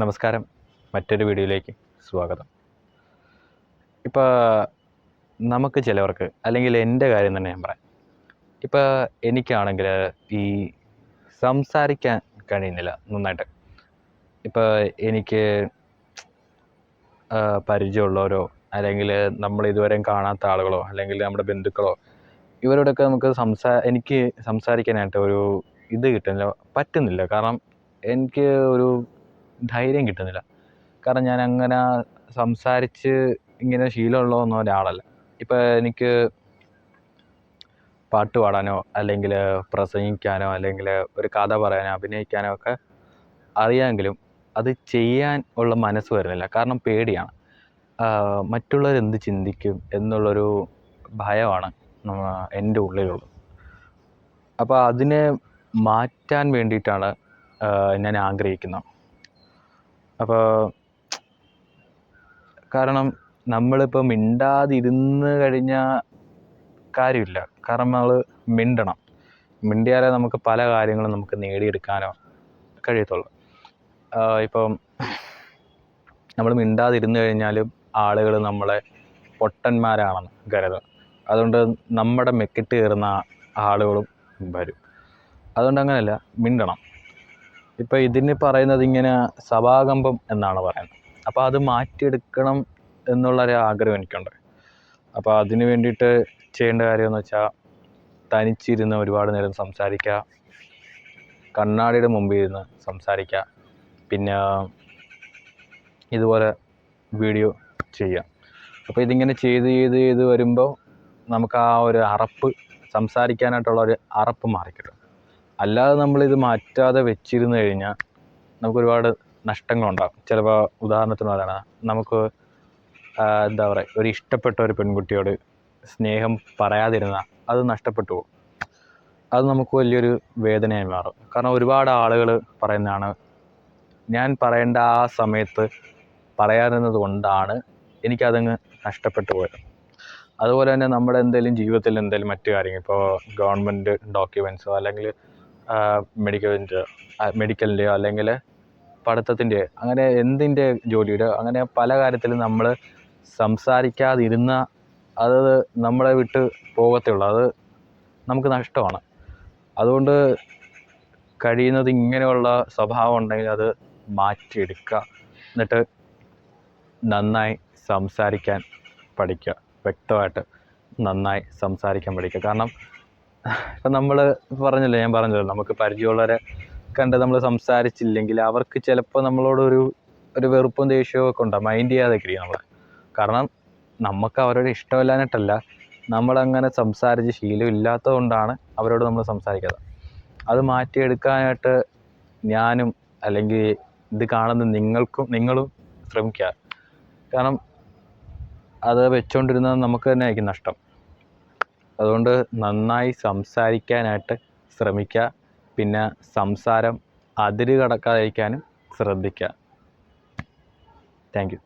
നമസ്കാരം. മറ്റൊരു വീഡിയോയിലേക്ക് സ്വാഗതം. ഇപ്പോൾ നമുക്ക് ചിലവർക്ക്, അല്ലെങ്കിൽ എൻ്റെ കാര്യം തന്നെ ഞാൻ പറയാം. ഇപ്പോൾ എനിക്കാണെങ്കിൽ ഈ സംസാരിക്കാൻ കഴിയുന്നില്ല നന്നായിട്ട്. ഇപ്പോൾ എനിക്ക് പരിചയമുള്ളവരോ അല്ലെങ്കിൽ നമ്മൾ ഇതുവരെയും കാണാത്ത ആളുകളോ അല്ലെങ്കിൽ നമ്മുടെ ബന്ധുക്കളോ ഇവരോടൊക്കെ നമുക്ക് എനിക്ക് സംസാരിക്കാനായിട്ട് ഒരു ഇത് പറ്റുന്നില്ല. കാരണം എനിക്ക് ഒരു ധൈര്യം കിട്ടുന്നില്ല. കാരണം ഞാൻ അങ്ങനെ സംസാരിച്ച് ഇങ്ങനെ ശീലമുള്ളതൊന്നും ഒരാളല്ല. ഇപ്പോൾ എനിക്ക് പാട്ട് പാടാനോ അല്ലെങ്കിൽ പ്രസംഗിക്കാനോ അല്ലെങ്കിൽ ഒരു കഥ പറയാനോ അഭിനയിക്കാനോ ഒക്കെ അറിയാമെങ്കിലും അത് ചെയ്യാൻ ഉള്ള മനസ്സ് വരുന്നില്ല. കാരണം പേടിയാണ്. മറ്റുള്ളവരെന്ത് ചിന്തിക്കും എന്നുള്ളൊരു ഭയമാണ് എൻ്റെ ഉള്ളിലുള്ളത്. അപ്പോൾ അതിനെ മാറ്റാൻ വേണ്ടിയിട്ടാണ് ഞാൻ ആഗ്രഹിക്കുന്നത്. അപ്പോൾ കാരണം നമ്മളിപ്പോൾ മിണ്ടാതിരുന്ന് കഴിഞ്ഞാൽ കാര്യമില്ല. കാരണം നമ്മൾ മിണ്ടണം. മിണ്ടിയാലേ നമുക്ക് പല കാര്യങ്ങളും നമുക്ക് നേടിയെടുക്കാനോ കഴിയത്തുള്ളൂ. ഇപ്പം നമ്മൾ മിണ്ടാതിരുന്ന് കഴിഞ്ഞാലും ആളുകൾ നമ്മളെ പൊട്ടന്മാരാണെന്ന് കരുതും. അതുകൊണ്ട് നമ്മുടെ മെക്കിട്ട് കയറുന്ന ആളുകളും വരും. അതുകൊണ്ട് അങ്ങനെയല്ല, മിണ്ടണം. ഇപ്പോൾ ഇതിന് പറയുന്നത് ഇങ്ങനെ സഭാകമ്പം എന്നാണ് പറയുന്നത്. അപ്പോൾ അത് മാറ്റിയെടുക്കണം എന്നുള്ളൊരു ആഗ്രഹം എനിക്കുണ്ട്. അപ്പോൾ അതിന് വേണ്ടിയിട്ട് ചെയ്യേണ്ട കാര്യമെന്ന് വെച്ചാൽ തനിച്ചിരുന്ന് ഒരുപാട് നേരം സംസാരിക്കുക, കണ്ണാടിയുടെ മുമ്പിൽ ഇരുന്ന് സംസാരിക്കുക, പിന്നെ ഇതുപോലെ വീഡിയോ ചെയ്യുക. അപ്പോൾ ഇതിങ്ങനെ ചെയ്ത് വരുമ്പോൾ നമുക്ക് ആ ഒരു സംസാരിക്കാനായിട്ടുള്ള ഒരു അറപ്പ് മാറിക്കിട്ടും. അല്ലാതെ നമ്മളിത് മാറ്റാതെ വെച്ചിരുന്നു കഴിഞ്ഞാൽ നമുക്ക് ഒരുപാട് നഷ്ടങ്ങളുണ്ടാകും. ചിലപ്പോൾ ഉദാഹരണത്തിന് പറയുകയാണ്, നമുക്ക് എന്താ പറയുക, ഒരു ഇഷ്ടപ്പെട്ട ഒരു പെൺകുട്ടിയോട് സ്നേഹം പറയാതിരുന്നാൽ അത് നഷ്ടപ്പെട്ടു പോകും. അത് നമുക്ക് വലിയൊരു വേദനയായി മാറും. കാരണം ഒരുപാട് ആളുകൾ പറയുന്നതാണ്, ഞാൻ പറയേണ്ട ആ സമയത്ത് പറയാതിരുന്നത് കൊണ്ടാണ് എനിക്കതങ്ങ് നഷ്ടപ്പെട്ടു പോയത്. അതുപോലെ തന്നെ നമ്മുടെ ജീവിതത്തിൽ എന്തെങ്കിലും മറ്റു കാര്യങ്ങൾ, ഇപ്പോൾ ഗവൺമെൻറ് ഡോക്യുമെൻറ്റ്സോ അല്ലെങ്കിൽ മെഡിക്കലിൻ്റെയോ അല്ലെങ്കിൽ പഠിത്തത്തിൻ്റെയോ അങ്ങനെ എന്തിൻ്റെ ജോലിയുടെ അങ്ങനെ പല കാര്യത്തിലും നമ്മൾ സംസാരിക്കാതിരുന്ന അത് നമ്മളെ വിട്ട് പോകത്തുള്ളൂ. അത് നമുക്ക് നഷ്ടമാണ്. അതുകൊണ്ട് കഴിയുന്നത് ഇങ്ങനെയുള്ള സ്വഭാവം ഉണ്ടെങ്കിൽ അത് മാറ്റിയെടുക്കുക. എന്നിട്ട് നന്നായി സംസാരിക്കാൻ പഠിക്കുക. വ്യക്തമായിട്ട് നന്നായി സംസാരിക്കാൻ പഠിക്കുക. കാരണം ഇപ്പം ഞാൻ പറഞ്ഞല്ലോ നമുക്ക് പരിചയമുള്ളവരെ കണ്ട് നമ്മൾ സംസാരിച്ചില്ലെങ്കിൽ അവർക്ക് ചിലപ്പോൾ നമ്മളോടൊരു വെറുപ്പും ദേഷ്യവും ഒക്കെ ഉണ്ടാകും. മൈൻഡ് ചെയ്യാതൊക്കെ ഇരിക്കും നമ്മൾ. കാരണം നമുക്ക് അവരോട് ഇഷ്ടമില്ലാഞ്ഞിട്ടല്ല, നമ്മളങ്ങനെ സംസാരിച്ച് ശീലമില്ലാത്തത് കൊണ്ടാണ് അവരോട് നമ്മൾ സംസാരിക്കാതെ. അത് മാറ്റിയെടുക്കാനായിട്ട് ഞാനും അല്ലെങ്കിൽ ഇത് കാണുന്ന നിങ്ങളും ശ്രമിക്കുക. കാരണം അത് വെച്ചുകൊണ്ടിരുന്നത് നമുക്ക് തന്നെ ആയിരിക്കും നഷ്ടം. അതുകൊണ്ട് നന്നായി സംസാരിക്കാനായിട്ട് ശ്രമിക്കുക. പിന്നെ സംസാരം അതിര് കടക്കാതിരിക്കാനും ശ്രദ്ധിക്കുക. Thank you.